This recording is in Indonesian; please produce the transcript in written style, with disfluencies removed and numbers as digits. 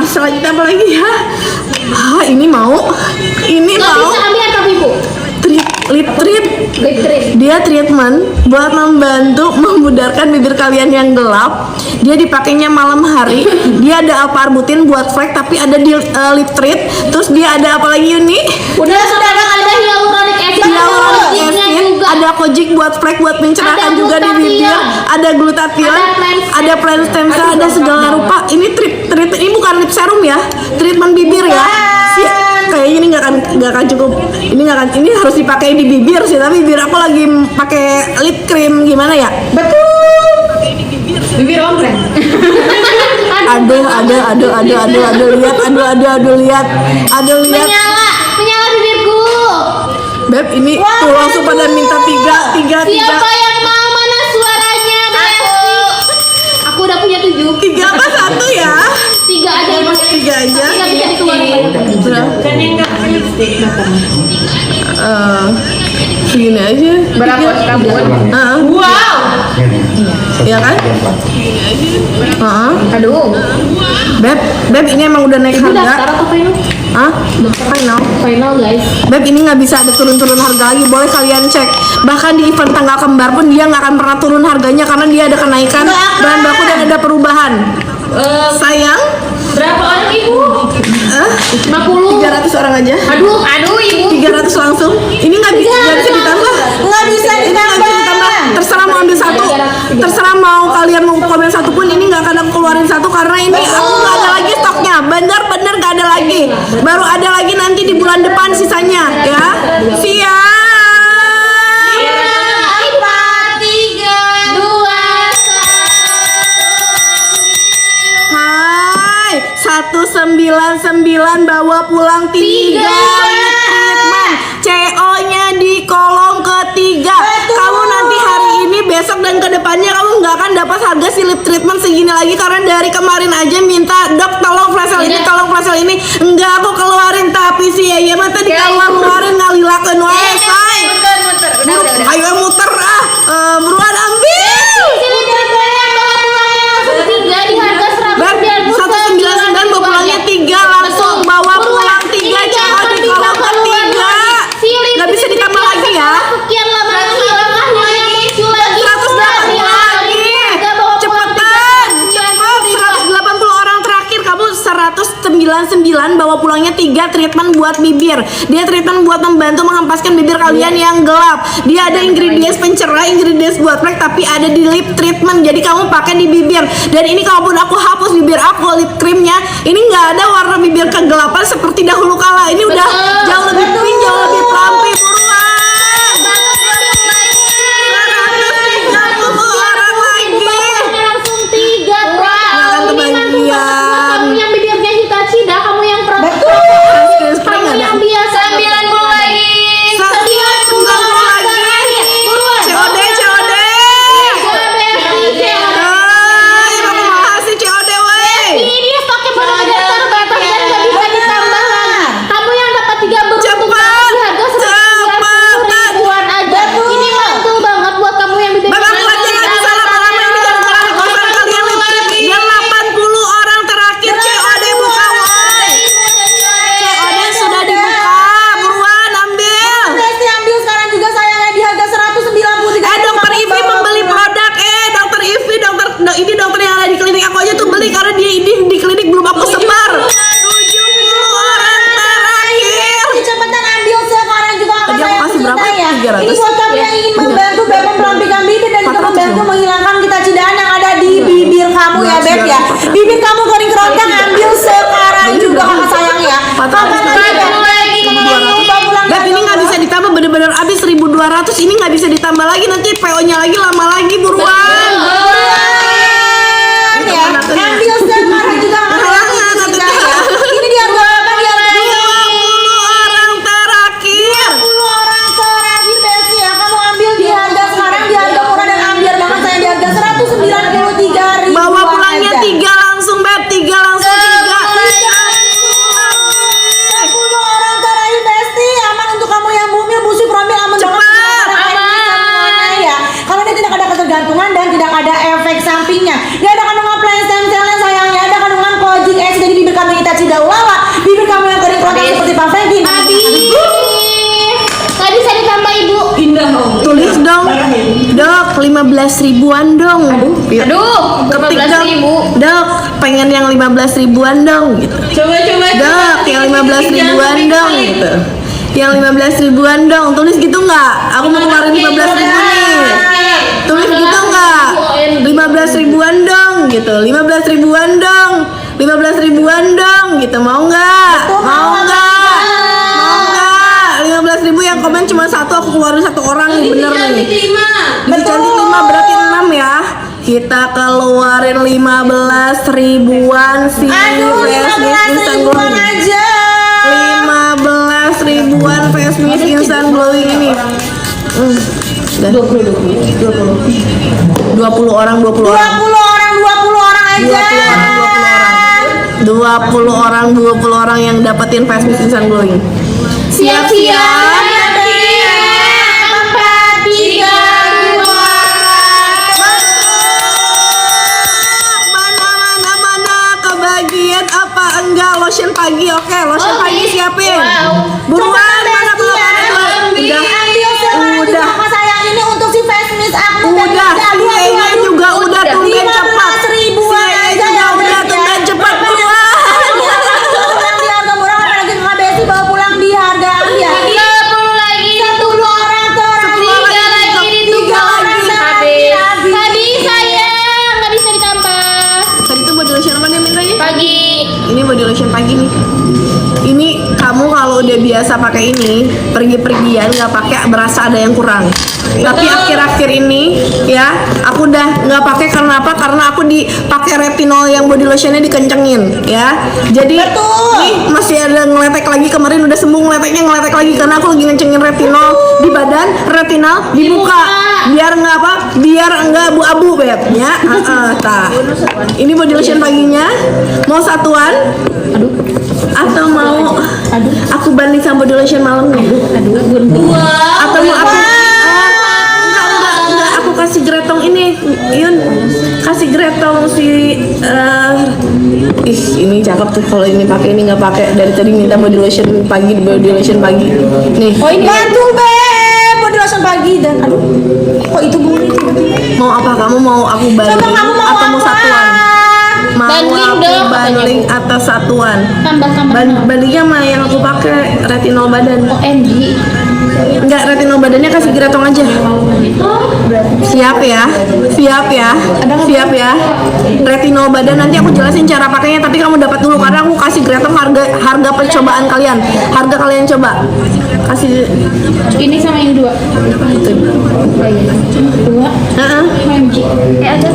Selanjutnya apa lagi ya? Ini mau. Nggak bisa ambil atau ibu? Lip treat. Dia treatment buat membantu memudarkan bibir kalian yang gelap. Dia dipakainya malam hari. Dia ada alpa-arbutin buat flek, tapi ada di lip treat. Terus dia ada apa lagi Yuni? Udah ada hyaluronic acid. Ada kojic buat flek, buat mencerahkan juga di bibir. Ada glutathione, ada plant stem cell, ada segala rupa. Ini treat ini bukan lip serum ya, treatment bibir ya. Kayaknya ini nggak akan cukup. Ini harus dipakai di bibir sih, tapi bibir aku lagi pakai lip cream gimana ya? Betul. Bibir ombreng. Aduh lihat. Menyala bibirku. Beb, ini tuh langsung pada minta tiga. Siapa yang mau? Mana suaranya? Aku udah punya 7. 3 apa 1 ya? 3 aja. 3 aja. Nggak bisa dikeluarin. Kan yang nggak punya lipstick Segini aja. berapa kamu? Wow. Ya kan? Aduh. Beb, ini emang udah naik Ibu harga. daftar atau final? Final guys. Beb, ini nggak bisa ada turun harga lagi. Boleh kalian cek. Bahkan di event tanggal kembar pun dia nggak akan pernah turun harganya karena dia ada kenaikan bahan baku dan ada perubahan. Sayang. Berapa orang ibu? 50. 300 orang aja. Aduh ibu. 300 langsung. Ini nggak bisa ditambah. Nggak bisa Ini nggak bisa ditambah. Terserah mau ambil satu. Terserah mau kalian mau komen satu pun ini nggak akan aku keluarin satu karena ini aku nggak ada lagi stoknya. Bener nggak ada lagi. Baru ada lagi nanti di bulan depan sisanya ya. Siap. 4, 3, 2, 1. Hai, 199 bawa pulang 3 treatment. CO-nya di kolom ketiga. Kamu nanti hari ini, besok dan kedepannya kamu nggak akan dapat harga si lip treatment segini lagi karena dari kemarin aja minta dok tolong flash sale ini, tolong flash sale ini. Enggak aku keluarin tapi si ya mah tadi keluarin ngalilakeun wae say. Muter. Ayo muter buruan ambil. Sini treatmentnya bawa pulangnya langsung 3 di harga 199 bawa pulangnya 3 langsung bawa pulang 3 CO di kolom ketiga. Nggak bisa ditambah lagi ya. Sekian lama hilang yang muncul lagi. 180 lagi. Cepetan. Cepet 180 orang terakhir kamu 199 bawa pulangnya 3 treatment buat bibir. Dia treatment buat membantu menghempaskan bibir kalian yang gelap. Dia ada ingredients pencerah, ingredients buat flek tapi ada di lip treatment. Jadi kamu pakai di bibir. Dan ini kalaupun aku hapus bibir aku lip creamnya, ini nggak ada warna bibir kegelapan seperti dahulu kala. Ini udah jauh lebih pink, jauh lebih pelampi. Buruan. 130 orang lagi. Langsung 3 Makan kebagian. Kamu yang bibirnya Hitachi dah, kamu yang Betul. kamu yang biasa 90 lagi. 90 lagi. COD. Terima kasih COD weh. Ini dia stoknya benar-benar terbatas dan nggak bisa ditambah lagi. Kamu yang dapat 3 beruntung lagi harga 190 ribuan aja. Ini mantul banget buat kamu yang bibirnya Bang aku aja nggak bisa lama-lama ini gara-gara di kosan kalian listrik. Dan 80 orang terakhir COD buka woi. COD sudah dibuka. Buruan ambil. Desi ambil sekarang juga sayangnya di harga 193. Dokter Ivi membeli produk. Ini dokter yang ada di klinik aku aja tuh beli karena dia ini di klinik belum aku sebar. 70 orang terakhir. Cepetan ambil sekarang juga akan Tadi aku saya kasih berapa? peserta ya. 300? Ini buat kamu yang ingin membantu Beb mempelampikan bibir dan juga 400 membantu dong. menghilangkan kecederaan yang ada di bibir kamu ya Beb ya. Bibir kamu kering kerontang ambil sekarang juga kakak sayang ya. 400 lagi. 1200. Beb ini nggak bisa ditambah bener-bener habis 1200 ini nggak bisa ditambah lagi nanti PO-nya lagi lama lagi buruan. Ya, ambil sekarang juga kakak sayang juga ya. Ini di harga apa? Di harga 20 orang terakhir. 10 orang terakhir Besi ya. Kamu ambil di harga sekarang di harga murah dan ambil banget saya di harga 193 ribu. Bawa pulangnya 3 langsung Beb, 3 langsung 3. 10 orang terakhir Besti aman untuk kamu yang bumil busuk promil aman banget. Cepat. Semuanya ya. Kalau ini tidak ada ketergantungan 15 ribuan dong. Yuk. Aduh, Ketik dong. 15.000. Dok, pengen yang 15 ribuan dong gitu. Coba. Dok, yang 15 ribuan dong gitu. Yang 15 ribuan dong. Tulis gitu nggak? Aku mau keluarin 15 ribu nih. Tulis gitu nggak? 15 ribuan dong gitu. 15 ribuan dong. 15 ribuan dong gitu. Mau nggak? Mau nggak? Mau nggak? 15 ribu yang komen cuma satu, aku keluarin satu orang nih, bener nih. Dicantik 5 berarti 6 ya. Kita keluarin 15 ribuan si Aduh, 15 ribuan aja. 15 ribuan face mist instant glowing ini. 20 orang 20 orang aja. 20 orang yang dapetin face mist instant glowing. Siap-siap. 4, 3, 2. Mana kebagian apa enggak lotion pagi? Oke, lotion pagi siapin. Buruan, mana belum ada tuh? Udah, udah, Mama sayang ini untuk si face mist aku. udah. Kayaknya juga udah, tumben cepat. 15 ribuan aja juga ya, udah, Beb, ya. tumben cepat buruan. Pulang di harga murah, apa lagi Kak Besi bawa pulang di harga ambiar. 30 lagi. 10 orang terakhir. 3 lagi ditunggu. orang Habis. Habis sayang, nggak bisa ditambah. Tadi tuh body lotion apa dia mintanya? Pagi. Ini body lotion pagi nih. Ini kamu kalau udah biasa pakai ini, pergi-pergian nggak pakai berasa ada yang kurang. Tapi akhir-akhir ini ya, aku udah nggak pakai karena apa? Karena aku dipakai retinol yang body lotionnya dikencengin ya. Jadi nih masih ada ngeletek lagi, kemarin udah sembuh ngeleteknya ngeletek lagi karena aku lagi ngencengin retinol di badan, retinol di muka. Biar nggak apa? Biar nggak abu-abu beb ya. Tah. Ini body lotion paginya. Mau satuan? Atau mau aku banding sama body lotion malamnya? Atau mau aku enggak, aku kasih gretong ini, Yun. Kasih gretong si ini cakep tuh kalau ini pakai, ini nggak pakai. Dari tadi minta body lotion pagi, Nih. Oh ini bantu Beb, body lotion pagi dan aduh. Kok itu bunyi tiba-tiba? Mau apa kamu? Mau aku banding Coba kamu mau atau mau apa? satuan? Mau Banding aku dong, banding atau satuan? Tambah. Bandingnya sama yang aku pakai retinol badan. OMG. Enggak, retinol badannya kasih gretong aja. Siap ya? Siap ya? Retinol badan nanti aku jelasin cara pakainya, tapi kamu dapat dulu karena aku kasih gretong harga percobaan kalian. Harga kalian coba. Kasih Ini sama yang 2. 2. Heeh. OMG. Kayak agak